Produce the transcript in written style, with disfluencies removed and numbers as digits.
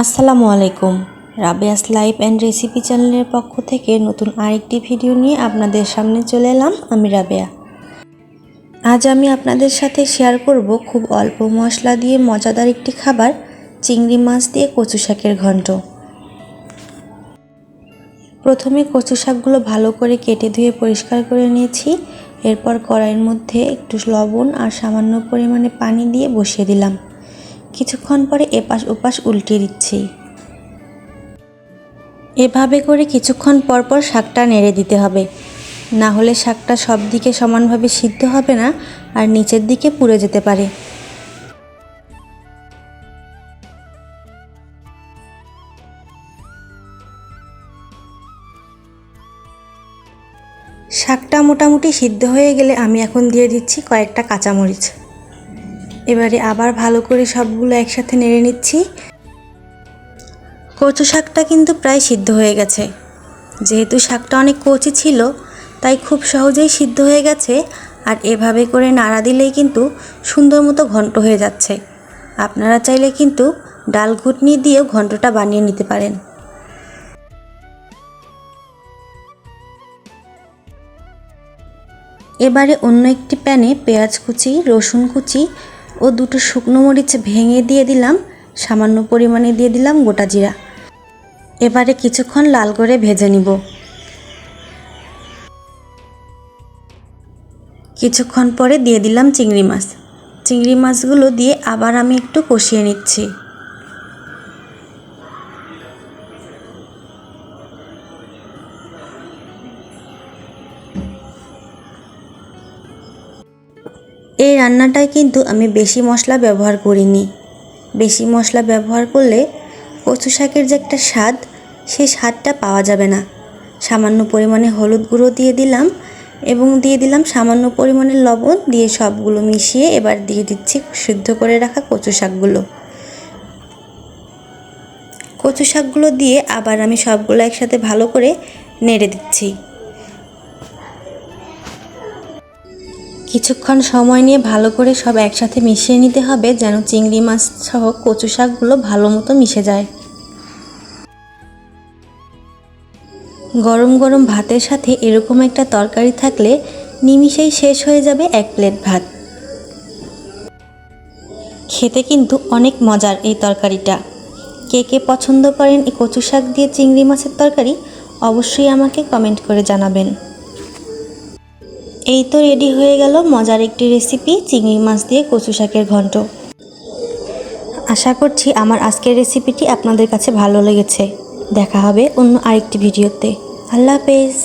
আসসালামু আলাইকুম। রাবেয়াস life and recipe চ্যানেলের পক্ষ থেকে নতুন আরেকটি ভিডিও নিয়ে আপনাদের সামনে চলে এলাম। আমি রাবেয়া। আজ আমি আপনাদের সাথে শেয়ার করব খুব অল্প মশলা দিয়ে মজাদার একটি খাবার, চিংড়ি মাছ দিয়ে কচু শাকের ঘন্ট। প্রথমে কচু শাকগুলো ভালো করে কেটে ধুয়ে পরিষ্কার করে নিয়েছি। এরপর কড়াইয়ের মধ্যে একটু লবণ আর সামান্য পরিমাণে পানি দিয়ে বসিয়ে দিলাম। কিছুক্ষণ পরে এপাশ ওপাশ উল্টিয়ে দিচ্ছি। এভাবে করে কিছুক্ষণ পরপর শাকটা নেড়ে দিতে হবে, না হলে শাকটা সব দিকে সমানভাবে সিদ্ধ হবে না আর নিচের দিকে পুড়ে যেতে পারে। শাকটা মোটামুটি সিদ্ধ হয়ে গেলে আমি এখন দিয়ে দিচ্ছি কয়েকটা কাঁচামরিচ। এবারে আবার ভালো করে সবগুলো একসাথে নেড়ে নিচ্ছি। কচু শাকটা কিন্তু প্রায় সিদ্ধ হয়ে গেছে। যেহেতু শাকটা অনেক কচি ছিল তাই খুব সহজেই সিদ্ধ হয়ে গেছে। আর এভাবে করে নাড়া দিলেই কিন্তু সুন্দর মতো ঘন্ট হয়ে যাচ্ছে। আপনারা চাইলে কিন্তু ডাল ঘুটনি দিয়েও ঘন্টটা বানিয়ে নিতে পারেন। এবারে অন্য একটি প্যানে পেঁয়াজ কুচি, রসুন কুচি ও দুটো শুকনো মরিচ ভেঙে দিয়ে দিলাম। সামান্য পরিমাণে দিয়ে দিলাম গোটা জিরা। এবারে কিছুক্ষণ লাল করে ভেজে নিব। কিছুক্ষণ পরে দিয়ে দিলাম চিংড়ি মাছ। চিংড়ি মাছগুলো দিয়ে আবার আমি একটু কষিয়ে নিচ্ছি। এই রান্নাটায় কিন্তু আমি বেশি মশলা ব্যবহার করিনি। বেশি মশলা ব্যবহার করলে কচু শাকের যে একটা স্বাদ, সেই স্বাদটা পাওয়া যাবে না। সামান্য পরিমাণে হলুদ গুঁড়ো দিয়ে দিলাম এবং দিয়ে দিলাম সামান্য পরিমাণে লবণ, দিয়ে সবগুলো মিশিয়ে এবার দিয়ে দিচ্ছি সিদ্ধ করে রাখা কচু শাকগুলো। কচু শাকগুলো দিয়ে আবার আমি সবগুলো একসাথে ভালো করে নেড়ে দিচ্ছি। কিছুক্ষণ সময় নিয়ে ভালো করে সব একসাথে মিশিয়ে নিতে হবে, যেন চিংড়ি মাছ সহ কচু শাকগুলো ভালো মতো মিশে যায়। গরম গরম ভাতের সাথে এরকম একটা তরকারি থাকলে নিমিষেই শেষ হয়ে যাবে এক প্লেট ভাত। খেতে কিন্তু অনেক মজার এই তরকারিটা। কে কে পছন্দ করেন এই কচু শাক দিয়ে চিংড়ি মাছের তরকারি, অবশ্যই আমাকে কমেন্ট করে জানাবেন। এই তো রেডি হয়ে গেল মজার একটি রেসিপি, চিংড়ি মাছ দিয়ে কচু শাকের ঘন্ট। আশা করছি আমার আজকের রেসিপিটি আপনাদের কাছে ভালো লেগেছে। দেখা হবে অন্য আরেকটি ভিডিওতে। আল্লাহ হাফেজ।